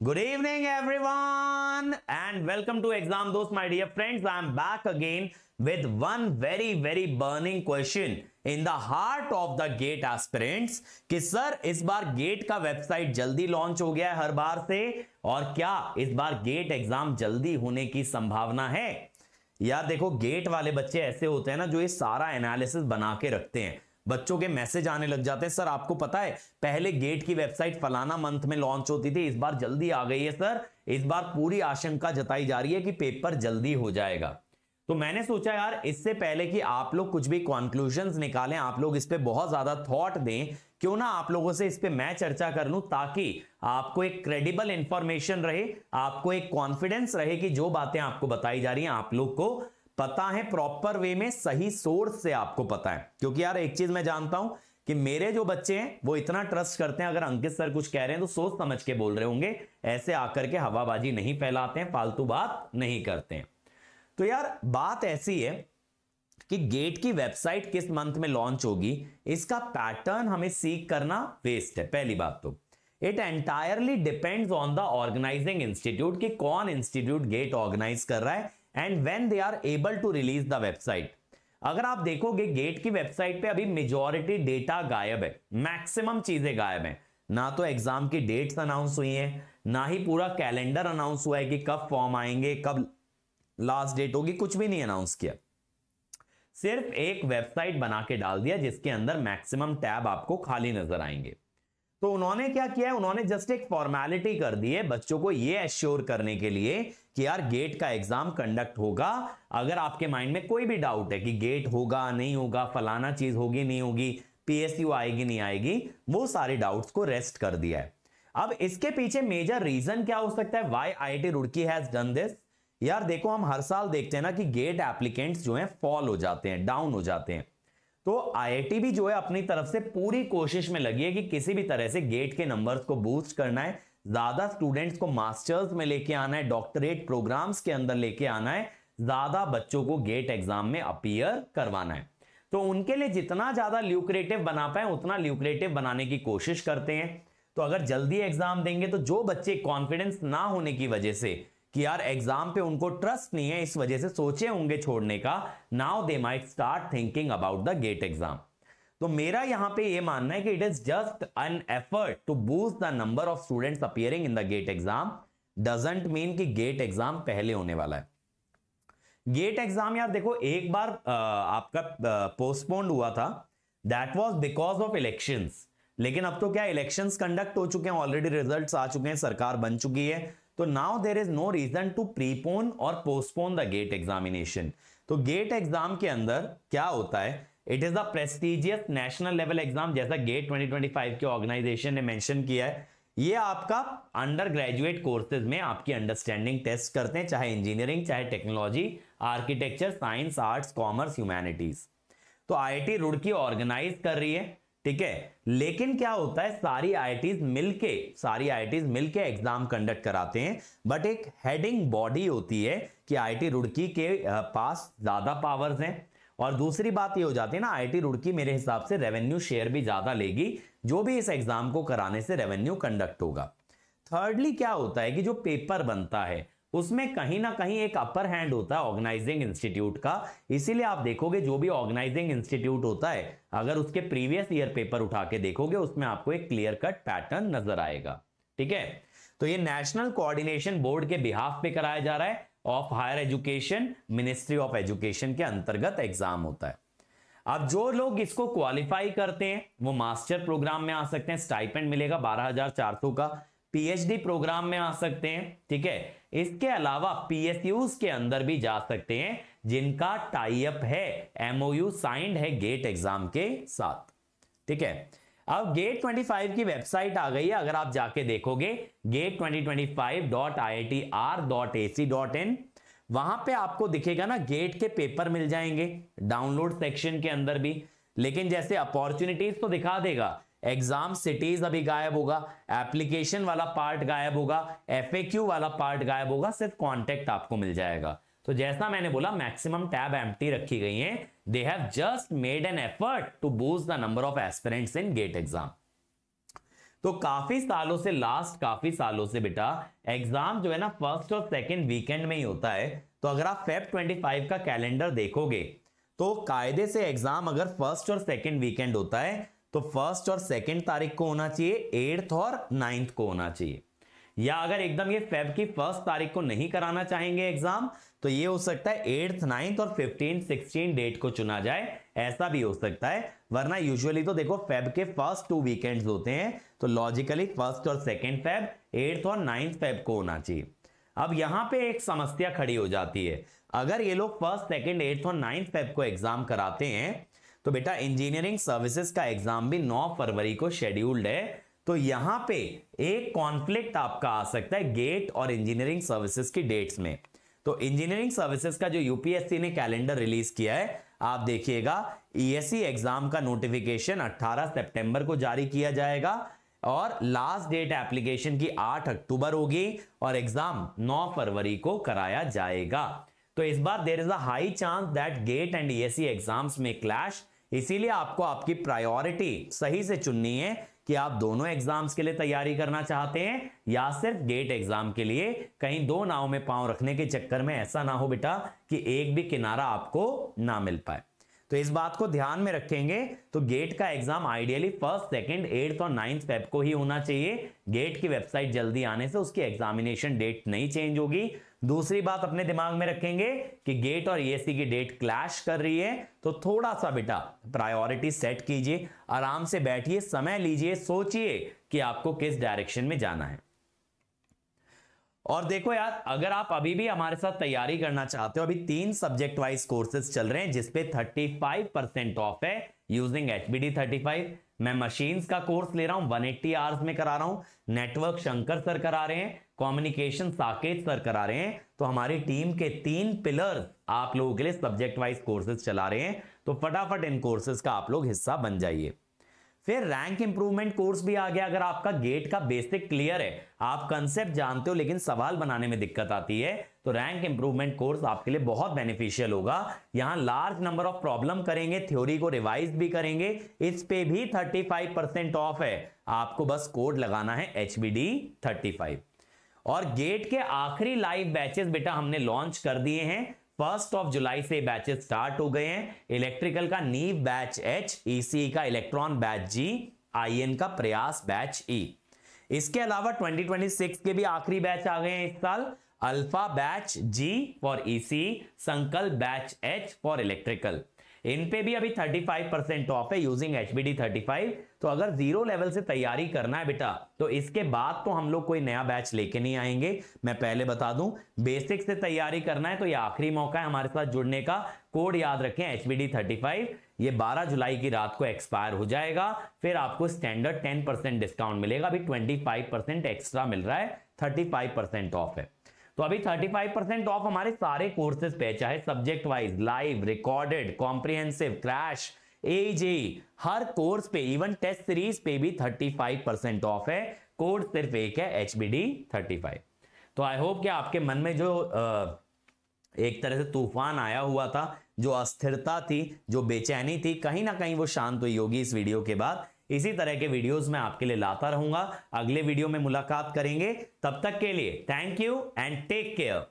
Good evening, everyone, and welcome to Exam Dost, my dear friends. I am back again with one very burning question in the heart of the GATE aspirants कि sir इस बार GATE का website जल्दी launch हो गया है हर बार से, और क्या इस बार GATE एग्जाम जल्दी होने की संभावना है? यार देखो, GATE वाले बच्चे ऐसे होते हैं ना जो ये सारा एनालिसिस बना के रखते हैं। बच्चों के मैसेज आने लग जाते हैं, सर आपको पता है पहले गेट की वेबसाइट फलाना मंथ में लॉन्च होती थी, इस बार जल्दी आ गई है सर, इस बार पूरी आशंका जताई जा रही है कि पेपर जल्दी हो जाएगा। तो मैंने सोचा यार इससे पहले कि आप लोग कुछ भी कंक्लूजन्स निकालें, आप लोग इस पे बहुत ज्यादा थॉट दें, क्यों ना आप लोगों से इस पे मैं चर्चा कर लूं ताकि आपको एक क्रेडिबल इंफॉर्मेशन रहे, आपको एक कॉन्फिडेंस रहे कि जो बातें आपको बताई जा रही हैं आप लोग को पता है, प्रॉपर वे में सही सोर्स से आपको पता है। क्योंकि यार एक चीज मैं जानता हूं कि मेरे जो बच्चे हैं वो इतना ट्रस्ट करते हैं, अगर अंकित सर कुछ कह रहे हैं तो सोच समझ के बोल रहे होंगे, ऐसे आकर के हवाबाजी नहीं फैलाते हैं, फालतू बात नहीं करते हैं। तो यार बात ऐसी है कि गेट की वेबसाइट किस मंथ में लॉन्च होगी, इसका पैटर्न हमें सीख करना वेस्ट है। पहली बात तो it entirely depends on the organising institute कि कौन इंस्टीट्यूट गेट ऑर्गेनाइज कर रहा है and when they are able to release the website. अगर आप देखोगे गेट की वेबसाइट पे अभी मेजॉरिटी डेटा गायब है, मैक्सिमम चीजें गायब हैं। ना तो एग्जाम की डेट्स अनाउंस हुई हैं, ना ही पूरा कैलेंडर अनाउंस हुआ है कि कब फॉर्म आएंगे, कब लास्ट डेट होगी, कुछ भी नहीं अनाउंस किया। सिर्फ एक वेबसाइट बना के डाल दिया जिसके अंदर मैक्सिमम टैब आपको खाली नजर आएंगे। तो उन्होंने क्या किया है, उन्होंने जस्ट एक फॉर्मेलिटी कर दी है बच्चों को ये एश्योर करने के लिए कि यार गेट का एग्जाम कंडक्ट होगा। अगर आपके माइंड में कोई भी डाउट है कि गेट होगा नहीं होगा, फलाना चीज होगी नहीं होगी, पीएसयू आएगी नहीं आएगी, वो सारे डाउट्स को रेस्ट कर दिया है। अब इसके पीछे मेजर रीजन क्या हो सकता है, why IIT Roorkee has done this? यार देखो, हम हर साल देखते हैं ना कि गेट एप्लीकेंट्स जो हैं फॉल हो जाते हैं, डाउन हो जाते हैं। तो आईआईटी भी जो है अपनी तरफ से पूरी कोशिश में लगी है कि किसी भी तरह से गेट के नंबर्स को बूस्ट करना है, ज्यादा स्टूडेंट्स को मास्टर्स में लेके आना है, डॉक्टरेट प्रोग्राम्स के अंदर लेके आना है, ज्यादा बच्चों को गेट एग्जाम में अपीयर करवाना है। तो उनके लिए जितना ज्यादा ल्यूक्रेटिव बना पाए उतना ल्यूक्रेटिव बनाने की कोशिश करते हैं। तो अगर जल्दी एग्जाम देंगे तो जो बच्चे कॉन्फिडेंस ना होने की वजह से कि यार एग्जाम पे उनको ट्रस्ट नहीं है, इस वजह से सोचे होंगे छोड़ने का, now they might start thinking about the GATE exam. तो मेरा यहां पे ये मानना है कि it is just an effort to boost the number of students appearing in the GATE exam, doesn't mean कि गेट एग्जाम पहले होने वाला है। गेट एग्जाम यार देखो, एक बार आपका पोस्टपोन्ड हुआ था, that was because of elections. लेकिन अब तो क्या इलेक्शंस कंडक्ट हो चुके हैं, ऑलरेडी रिजल्ट्स आ चुके हैं, सरकार बन चुकी है, तो now there is no reason to prepone और पोस्टपोन द गेट एग्जामिनेशन। तो गेट एग्जाम के अंदर क्या होता है, it is the prestigious national level exam, जैसा गेट 2025 के ऑर्गेनाइजेशन ने मेंशन किया है। ये आपका अंडर ग्रेजुएट कोर्सेज में आपकी अंडरस्टैंडिंग टेस्ट करते हैं, चाहे इंजीनियरिंग, चाहे technology, architecture, science, arts, commerce, humanities. तो आईआईटी रुड़की ऑर्गेनाइज कर रही है, ठीक है। लेकिन क्या होता है, सारी आईआईटीज मिलके एग्जाम कंडक्ट कराते हैं, बट एक हेडिंग बॉडी होती है कि आईआईटी रुड़की के पास ज्यादा पावर्स हैं। और दूसरी बात ये हो जाती है ना, आईआईटी रुड़की मेरे हिसाब से रेवेन्यू शेयर भी ज्यादा लेगी, जो भी इस एग्जाम को कराने से रेवेन्यू कंडक्ट होगा। थर्डली क्या होता है कि जो पेपर बनता है उसमें कहीं ना कहीं एक अपर हैंड होता है ऑर्गेनाइजिंग इंस्टीट्यूट का। इसीलिए आप देखोगे जो भी ऑर्गेनाइजिंग इंस्टीट्यूट होता है, अगर उसके प्रीवियस ईयर पेपर उठा के देखोगे उसमें आपको एक क्लियर कट पैटर्न नजर आएगा, ठीक है। तो ये नेशनल कोऑर्डिनेशन बोर्ड के बिहाफ पे कराया जा रहा है, of higher education, ministry of education के अंतर्गत एग्जाम होता है। अब जो लोग इसको क्वालिफाई करते हैं वो मास्टर प्रोग्राम में आ सकते हैं, स्टाइपेंड मिलेगा 12,400 का, पीएचडी प्रोग्राम में आ सकते हैं, ठीक है। इसके अलावा पीएसयूज के अंदर भी जा सकते हैं जिनका टाई अप है, एमओयू साइंड है गेट एग्जाम के साथ, ठीक है। अब गेट 25 की वेबसाइट आ गई है, अगर आप जाके देखोगे gate2025.iitr.ac.in, वहां पे आपको दिखेगा ना गेट के पेपर मिल जाएंगे डाउनलोड सेक्शन के अंदर भी। लेकिन जैसे अपॉर्चुनिटीज तो दिखा देगा, एग्जाम सिटीज अभी गायब होगा, एप्लीकेशन वाला पार्ट गायब होगा, एफएक्यू वाला पार्ट गायब होगा, सिर्फ कॉन्टेक्ट आपको मिल जाएगा। तो जैसा मैंने बोला, मैक्सिमम टैब एम्प्टी रखी गई हैं, they have just made an effort to boost the number of aspirants in GATE exam. तो काफी सालों से, लास्ट काफी सालों से बेटा एग्जाम जो है ना फर्स्ट और सेकंड वीकेंड में ही होता है। तो अगर आप फेब 25 का कैलेंडर देखोगे तो कायदे से एग्जाम अगर फर्स्ट और सेकंड वीकेंड होता है तो फर्स्ट और सेकंड तारीख को होना चाहिए, 8th और 9th को होना चाहिए। या अगर एकदम ये फेब की फर्स्ट तारीख को नहीं कराना चाहेंगे एग्जाम तो ये हो सकता है 8th, 9th और 15, 16 डेट को चुना जाए, ऐसा भी हो सकता है। वरना यूजुअली तो देखो फेब के फर्स्ट 2 वीकेंड्स होते हैं तो लॉजिकली फर्स्ट और सेकंड फेब, 8th और 9th फेब को होना चाहिए। अब यहां पे एक समस्या खड़ी हो जाती है, अगर ये लोग फर्स्ट, सेकंड, 8th और 9th फेब को एग्जाम कराते हैं तो बेटा इंजीनियरिंग सर्विसेज का एग्जाम भी 9 फरवरी को शेड्यूल्ड है। तो यहां पे एक कॉन्फ्लिक्ट आपका आ सकता है गेट और इंजीनियरिंग सर्विसेज की डेट्स में। तो इंजीनियरिंग सर्विसेज का जो यूपीएससी ने कैलेंडर रिलीज किया है, आप देखिएगा ईएससी एग्जाम का नोटिफिकेशन 18 सितंबर को जारी किया जाएगा और लास्ट डेट एप्लीकेशन की 8 अक्टूबर होगी और एग्जाम 9 फरवरी को कराया जाएगा। तो इस बार there is a high chance that GATE and ESC exams में क्लैश, इसीलिए आपको आपकी प्रायोरिटी सही से चुननी है कि आप दोनों एग्जाम्स के लिए तैयारी करना चाहते हैं या सिर्फ गेट एग्जाम के लिए। कहीं दो नाव में पांव रखने के चक्कर में ऐसा ना हो बेटा कि एक भी किनारा आपको ना मिल पाए। तो इस बात को ध्यान में रखेंगे। तो गेट का exam ideally first, second, 8th और 9th फेब को ही होना चाहिए। गेट की वेबसाइट जल्दी आने से उसकी एग्जामिनेशन डेट नहीं चेंज होगी। दूसरी बात अपने दिमाग में रखेंगे कि गेट और ईएससी की डेट क्लैश कर रही है, तो थोड़ा सा बेटा प्रायोरिटी सेट कीजिए, आराम से बैठिए, समय लीजिए, सोचिए कि आपको किस डायरेक्शन में जाना है। और देखो यार, अगर आप अभी भी हमारे साथ तैयारी करना चाहते हो, अभी 3 सब्जेक्ट वाइज कोर्सेज चल रहे हैं जिसपे 35% ऑफ है यूजिंग HBD 35। मैं मशीन्स का कोर्स ले रहा हूं, 180 आवर्स में करा रहा हूं। नेटवर्क शंकर सर करा रहे हैं, कम्युनिकेशन साकेत सर करा रहे हैं। तो हमारी टीम के 3 पिलर्स आप लोगों के लिए सब्जेक्ट वाइज कोर्सेज चला रहे हैं, तो फटाफट इन कोर्सेज का आप लोग हिस्सा बन जाइए। फिर रैंक इंप्रूवमेंट कोर्स भी आ गया। अगर आपका गेट का बेसिक क्लियर है, आप कंसेप्ट जानते हो लेकिन सवाल बनाने में दिक्कत आती है, तो रैंक इंप्रूवमेंट कोर्स आपके लिए बहुत बेनिफिशियल होगा। यहां लार्ज नंबर ऑफ प्रॉब्लम करेंगे, थ्योरी को रिवाइज भी करेंगे। इस पे भी 35% ऑफ है, आपको बस कोड लगाना है HBD 35। और गेट के आखिरी लाइव बैचेस बेटा हमने लॉन्च कर दिए हैं। 1 जुलाई से बैचेस स्टार्ट हो गए हैं। इलेक्ट्रिकल का नीव बैच H, ECE का इलेक्ट्रॉन बैच G, IN का प्रयास बैच E। इसके अलावा 2026 के भी आखिरी बैच आ गए हैं इस साल। Alpha batch G for ECE, संकल्प बैच H फॉर इलेक्ट्रिकल। इन पे भी अभी 35% ऑफ है यूजिंग HBD 35। तो अगर 0 लेवल से तैयारी करना है बेटा तो इसके बाद तो हम लोग कोई नया बैच लेके नहीं आएंगे। मैं पहले बता दूं, बेसिक से तैयारी करना है तो ये आखिरी मौका है हमारे साथ जुड़ने का। कोड याद रखें HBD 35, ये 12 जुलाई की रात को एक्सपायर हो जाएगा। फिर आपको स्टैंडर्ड 10% डिस्काउंट मिलेगा। अभी 25% एक्स्ट्रा मिल रहा है, 35% ऑफ है। तो अभी 35% ऑफ हमारे सारे कोर्सेज पे, चाहे subject wise, live, recorded, comprehensive, crash, AJE, हर कोर्स पे, इवन टेस्ट सीरीज पे भी 35% ऑफ है। कोड सिर्फ एक है, HBD 35। तो आई होप कि आपके मन में जो एक तरह से तूफान आया हुआ था, जो अस्थिरता थी, जो बेचैनी थी, कहीं ना कहीं वो शांत हुई होगी इस वीडियो के बाद। इसी तरह के वीडियोस मैं आपके लिए लाता रहूंगा। अगले वीडियो में मुलाकात करेंगे, तब तक के लिए thank you and take care.